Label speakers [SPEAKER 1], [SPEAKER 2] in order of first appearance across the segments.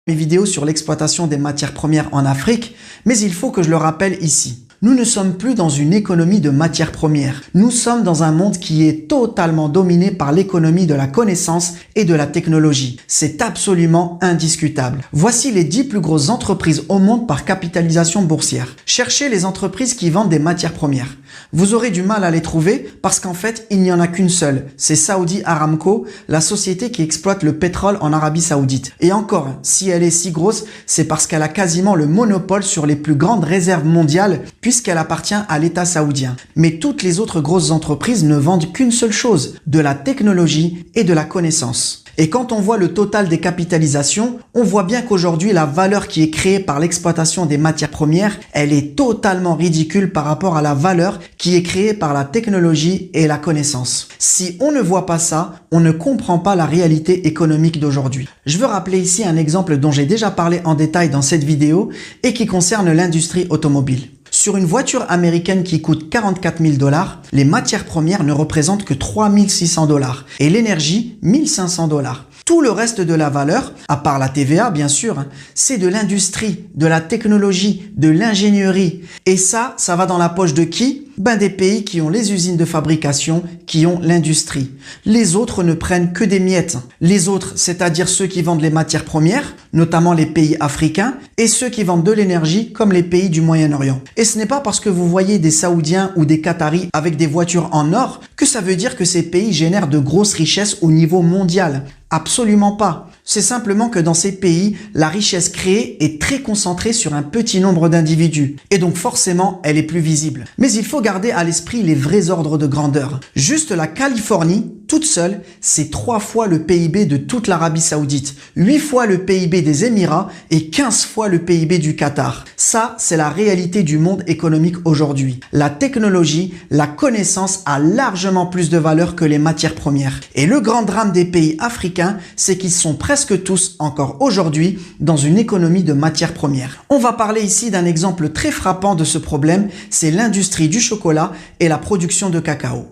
[SPEAKER 1] Mes vidéos sur l'exploitation des matières premières en Afrique, mais il faut que je le rappelle ici. Nous ne sommes plus dans une économie de matières premières. Nous sommes dans un monde qui est totalement dominé par l'économie de la connaissance et de la technologie. C'est absolument indiscutable. Voici les 10 plus grosses entreprises au monde par capitalisation boursière. Cherchez les entreprises qui vendent des matières premières. Vous aurez du mal à les trouver parce qu'en fait, il n'y en a qu'une seule. C'est Saudi Aramco, la société qui exploite le pétrole en Arabie Saoudite. Et encore, si elle est si grosse, c'est parce qu'elle a quasiment le monopole sur les plus grandes réserves mondiales puisqu'elle appartient à l'État saoudien. Mais toutes les autres grosses entreprises ne vendent qu'une seule chose, de la technologie et de la connaissance. Et quand on voit le total des capitalisations, on voit bien qu'aujourd'hui, la valeur qui est créée par l'exploitation des matières premières, elle est totalement ridicule par rapport à la valeur qui est créée par la technologie et la connaissance. Si on ne voit pas ça, on ne comprend pas la réalité économique d'aujourd'hui. Je veux rappeler ici un exemple dont j'ai déjà parlé en détail dans cette vidéo et qui concerne l'industrie automobile. Sur une voiture américaine qui coûte 44 000 $, les matières premières ne représentent que 3 600 $ et l'énergie 1 500 $. Tout le reste de la valeur, à part la TVA bien sûr, c'est de l'industrie, de la technologie, de l'ingénierie. Et ça va dans la poche de qui? Des pays qui ont les usines de fabrication, qui ont l'industrie. Les autres ne prennent que des miettes. Les autres, c'est-à-dire ceux qui vendent les matières premières, notamment les pays africains, et ceux qui vendent de l'énergie, comme les pays du Moyen-Orient. Et ce n'est pas parce que vous voyez des Saoudiens ou des Qataris avec des voitures en or que ça veut dire que ces pays génèrent de grosses richesses au niveau mondial. Absolument pas. C'est simplement que dans ces pays, la richesse créée est très concentrée sur un petit nombre d'individus. Et donc forcément, elle est plus visible. Mais il faut garder à l'esprit les vrais ordres de grandeur. Juste la Californie, toute seule, c'est 3 fois le PIB de toute l'Arabie Saoudite, 8 fois le PIB des Émirats et 15 fois le PIB du Qatar. Ça, c'est la réalité du monde économique aujourd'hui. La technologie, la connaissance a largement plus de valeur que les matières premières. Et le grand drame des pays africains, c'est qu'ils sont presque tous, encore aujourd'hui, dans une économie de matières premières. On va parler ici d'un exemple très frappant de ce problème, c'est l'industrie du chocolat et la production de cacao.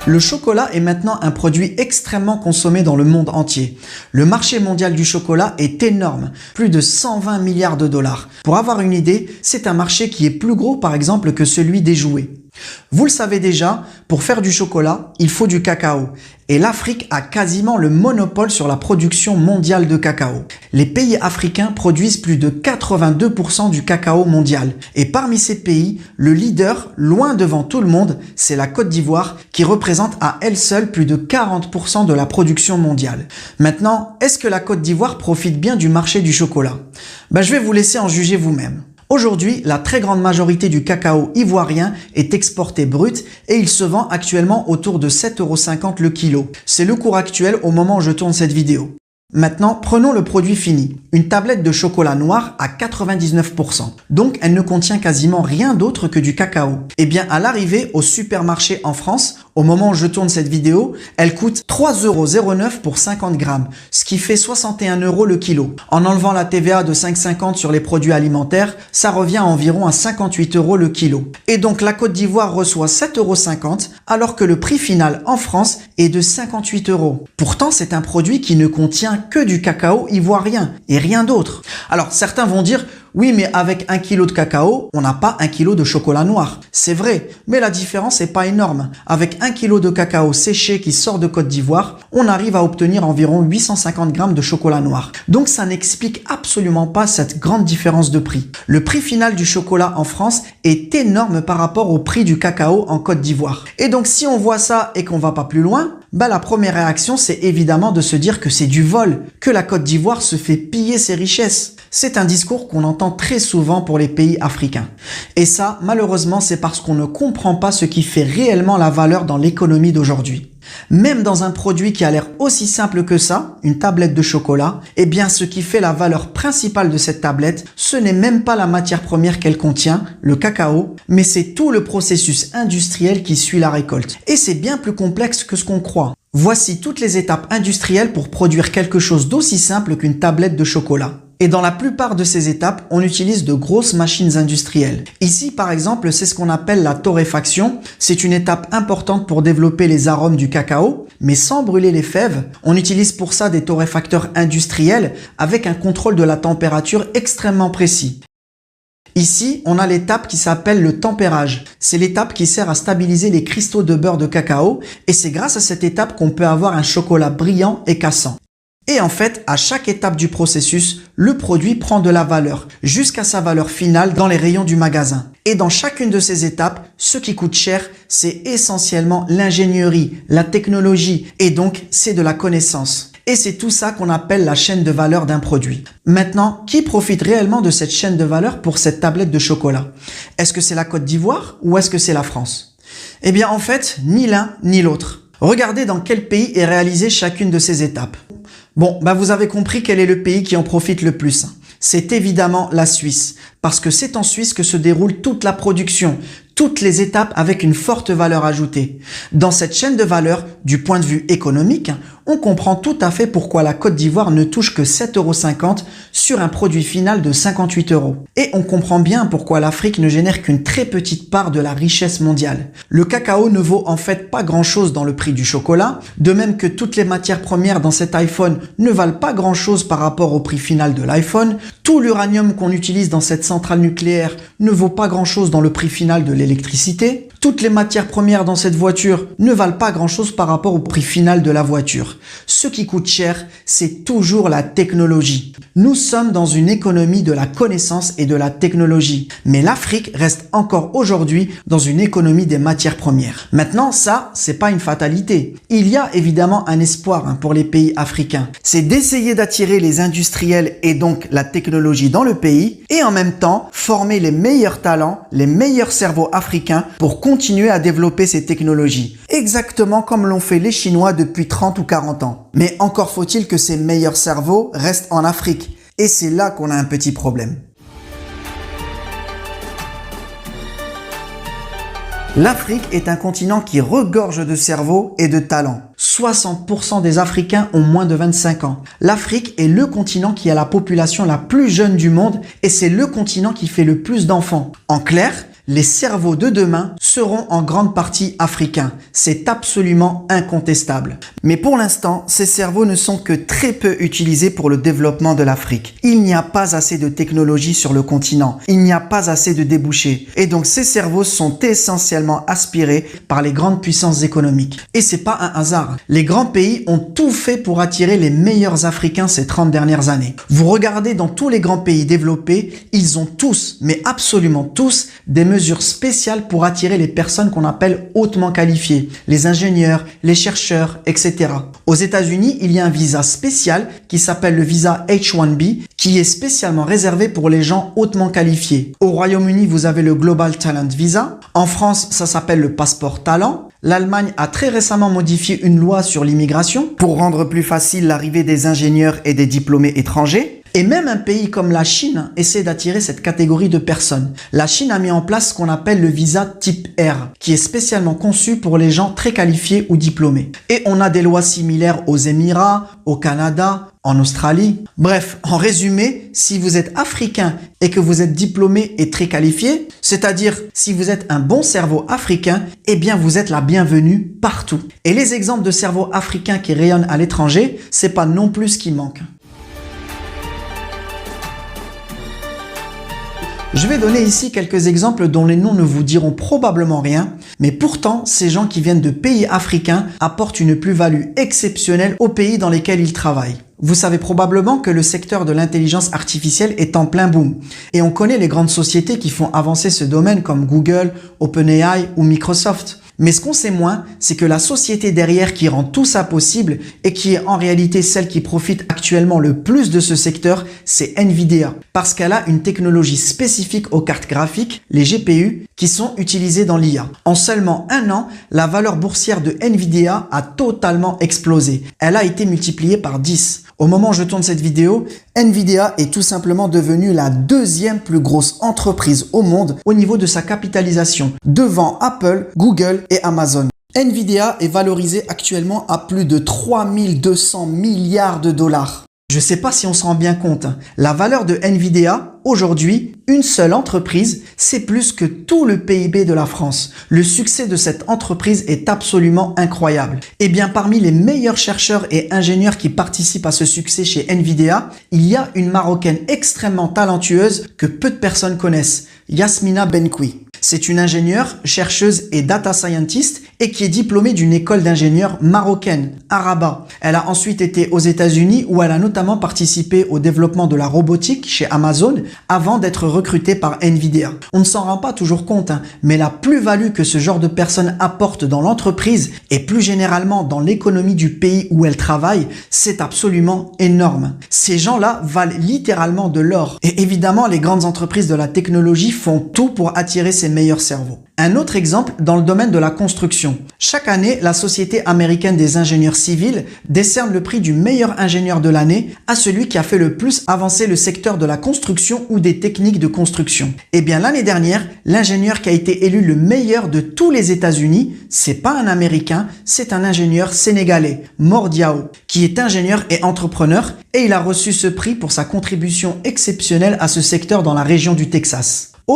[SPEAKER 1] Le chocolat est maintenant un produit extrêmement consommé dans le monde entier. Le marché mondial du chocolat est énorme, plus de 120 milliards de $. Pour avoir une idée, c'est un marché qui est plus gros par exemple que celui des jouets. Vous le savez déjà, pour faire du chocolat, il faut du cacao. Et l'Afrique a quasiment le monopole sur la production mondiale de cacao. Les pays africains produisent plus de 82% du cacao mondial. Et parmi ces pays, le leader, loin devant tout le monde, c'est la Côte d'Ivoire qui représente à elle seule plus de 40% de la production mondiale. Maintenant, est-ce que la Côte d'Ivoire profite bien du marché du chocolat? Je vais vous laisser en juger vous-même. Aujourd'hui, la très grande majorité du cacao ivoirien est exporté brut et il se vend actuellement autour de 7,50 € le kilo. C'est le cours actuel au moment où je tourne cette vidéo. Maintenant, prenons le produit fini. Une tablette de chocolat noir à 99%. Donc, elle ne contient quasiment rien d'autre que du cacao. Et bien, à l'arrivée au supermarché en France, au moment où je tourne cette vidéo, elle coûte 3,09 € pour 50 grammes, ce qui fait 61 € le kilo. En enlevant la TVA de 5,50 € sur les produits alimentaires, ça revient à environ à 58 € le kilo. Et donc, la Côte d'Ivoire reçoit 7,50 € alors que le prix final en France est de 58 €. Pourtant, c'est un produit qui ne contient que du cacao ivoirien et rien d'autre. Alors certains vont dire oui, mais avec 1 kg de cacao, on n'a pas 1 kg de chocolat noir. C'est vrai, mais la différence n'est pas énorme. Avec 1 kg de cacao séché qui sort de Côte d'Ivoire, on arrive à obtenir environ 850 grammes de chocolat noir. Donc ça n'explique absolument pas cette grande différence de prix. Le prix final du chocolat en France est énorme par rapport au prix du cacao en Côte d'Ivoire. Et donc si on voit ça et qu'on va pas plus loin, la première réaction, c'est évidemment de se dire que c'est du vol, que la Côte d'Ivoire se fait piller ses richesses. C'est un discours qu'on entend très souvent pour les pays africains. Et ça, malheureusement, c'est parce qu'on ne comprend pas ce qui fait réellement la valeur dans l'économie d'aujourd'hui. Même dans un produit qui a l'air aussi simple que ça, une tablette de chocolat, eh bien ce qui fait la valeur principale de cette tablette, ce n'est même pas la matière première qu'elle contient, le cacao, mais c'est tout le processus industriel qui suit la récolte. Et c'est bien plus complexe que ce qu'on croit. Voici toutes les étapes industrielles pour produire quelque chose d'aussi simple qu'une tablette de chocolat. Et dans la plupart de ces étapes, on utilise de grosses machines industrielles. Ici, par exemple, c'est ce qu'on appelle la torréfaction. C'est une étape importante pour développer les arômes du cacao, mais sans brûler les fèves. On utilise pour ça des torréfacteurs industriels avec un contrôle de la température extrêmement précis. Ici, on a l'étape qui s'appelle le tempérage. C'est l'étape qui sert à stabiliser les cristaux de beurre de cacao et c'est grâce à cette étape qu'on peut avoir un chocolat brillant et cassant. Et en fait, à chaque étape du processus, le produit prend de la valeur jusqu'à sa valeur finale dans les rayons du magasin. Et dans chacune de ces étapes, ce qui coûte cher, c'est essentiellement l'ingénierie, la technologie et donc c'est de la connaissance. Et c'est tout ça qu'on appelle la chaîne de valeur d'un produit. Maintenant, qui profite réellement de cette chaîne de valeur pour cette tablette de chocolat? Est-ce que c'est la Côte d'Ivoire ou est-ce que c'est la France? Eh bien en fait, ni l'un ni l'autre. Regardez dans quel pays est réalisée chacune de ces étapes. Bon, vous avez compris quel est le pays qui en profite le plus. C'est évidemment la Suisse, parce que c'est en Suisse que se déroule toute la production, toutes les étapes avec une forte valeur ajoutée. Dans cette chaîne de valeur, du point de vue économique, on comprend tout à fait pourquoi la Côte d'Ivoire ne touche que 7,50 € sur un produit final de 58 €. Et on comprend bien pourquoi l'Afrique ne génère qu'une très petite part de la richesse mondiale. Le cacao ne vaut en fait pas grand-chose dans le prix du chocolat, de même que toutes les matières premières dans cet iPhone ne valent pas grand-chose par rapport au prix final de l'iPhone. Tout l'uranium qu'on utilise dans cette centrale nucléaire ne vaut pas grand-chose dans le prix final de l'électricité. Toutes les matières premières dans cette voiture ne valent pas grand-chose par rapport au prix final de la voiture. Ce qui coûte cher, c'est toujours la technologie. Nous sommes dans une économie de la connaissance et de la technologie. Mais l'Afrique reste encore aujourd'hui dans une économie des matières premières. Maintenant, ça, c'est pas une fatalité. Il y a évidemment un espoir pour les pays africains. C'est d'essayer d'attirer les industriels et donc la technologie dans le pays et en même temps former les meilleurs talents, les meilleurs cerveaux africains pour continuer à développer ces technologies. Exactement comme l'ont fait les Chinois depuis 30 ou 40 ans. Mais encore faut-il que ces meilleurs cerveaux restent en Afrique. Et c'est là qu'on a un petit problème. L'Afrique est un continent qui regorge de cerveaux et de talents. 60% des Africains ont moins de 25 ans. L'Afrique est le continent qui a la population la plus jeune du monde et c'est le continent qui fait le plus d'enfants. En clair, les cerveaux de demain seront en grande partie africains. C'est absolument incontestable. Mais pour l'instant, ces cerveaux ne sont que très peu utilisés pour le développement de l'Afrique. Il n'y a pas assez de technologie sur le continent. Il n'y a pas assez de débouchés. Et donc ces cerveaux sont essentiellement aspirés par les grandes puissances économiques. Et c'est pas un hasard. Les grands pays ont tout fait pour attirer les meilleurs Africains ces 30 dernières années. Vous regardez dans tous les grands pays développés, ils ont tous, mais absolument tous, des mesures spéciales pour attirer les personnes qu'on appelle hautement qualifiées, les ingénieurs, les chercheurs, etc. Aux États-Unis, il y a un visa spécial qui s'appelle le visa H-1B qui est spécialement réservé pour les gens hautement qualifiés. Au Royaume-Uni, vous avez le Global Talent Visa. En France, ça s'appelle le passeport talent. L'Allemagne a très récemment modifié une loi sur l'immigration pour rendre plus facile l'arrivée des ingénieurs et des diplômés étrangers. Et même un pays comme la Chine essaie d'attirer cette catégorie de personnes. La Chine a mis en place ce qu'on appelle le visa type R, qui est spécialement conçu pour les gens très qualifiés ou diplômés. Et on a des lois similaires aux Émirats, au Canada, en Australie. Bref, en résumé, si vous êtes africain et que vous êtes diplômé et très qualifié, c'est-à-dire si vous êtes un bon cerveau africain, eh bien vous êtes la bienvenue partout. Et les exemples de cerveaux africains qui rayonnent à l'étranger, c'est pas non plus ce qui manque. Je vais donner ici quelques exemples dont les noms ne vous diront probablement rien, mais pourtant, ces gens qui viennent de pays africains apportent une plus-value exceptionnelle aux pays dans lesquels ils travaillent. Vous savez probablement que le secteur de l'intelligence artificielle est en plein boom. Et on connaît les grandes sociétés qui font avancer ce domaine comme Google, OpenAI ou Microsoft. Mais ce qu'on sait moins, c'est que la société derrière qui rend tout ça possible et qui est en réalité celle qui profite actuellement le plus de ce secteur, c'est Nvidia. Parce qu'elle a une technologie spécifique aux cartes graphiques, les GPU, qui sont utilisées dans l'IA. En seulement un an, la valeur boursière de Nvidia a totalement explosé. Elle a été multipliée par 10. Au moment où je tourne cette vidéo, Nvidia est tout simplement devenue la deuxième plus grosse entreprise au monde au niveau de sa capitalisation, devant Apple, Google et Amazon. Nvidia est valorisée actuellement à plus de 3200 milliards de dollars. Je sais pas si on se rend bien compte, la valeur de Nvidia, aujourd'hui, une seule entreprise, c'est plus que tout le PIB de la France. Le succès de cette entreprise est absolument incroyable. Et bien, parmi les meilleurs chercheurs et ingénieurs qui participent à ce succès chez Nvidia, il y a une Marocaine extrêmement talentueuse que peu de personnes connaissent, Yasmina Benkoui. C'est une ingénieure, chercheuse et data scientist et qui est diplômée d'une école d'ingénieurs marocaine, à Rabat. Elle a ensuite été aux États-Unis où elle a notamment participé au développement de la robotique chez Amazon avant d'être recrutée par Nvidia. On ne s'en rend pas toujours compte, mais la plus-value que ce genre de personnes apporte dans l'entreprise et plus généralement dans l'économie du pays où elle travaille, c'est absolument énorme. Ces gens-là valent littéralement de l'or. Et évidemment, les grandes entreprises de la technologie font tout pour attirer ces meilleurs cerveaux. Un autre exemple dans le domaine de la construction. Chaque année, la Société américaine des ingénieurs civils décerne le prix du meilleur ingénieur de l'année à celui qui a fait le plus avancer le secteur de la construction ou des techniques de construction. Et bien l'année dernière, l'ingénieur qui a été élu le meilleur de tous les États-Unis, c'est pas un Américain, c'est un ingénieur sénégalais, Mor Diao, qui est ingénieur et entrepreneur et il a reçu ce prix pour sa contribution exceptionnelle à ce secteur dans la région du Texas.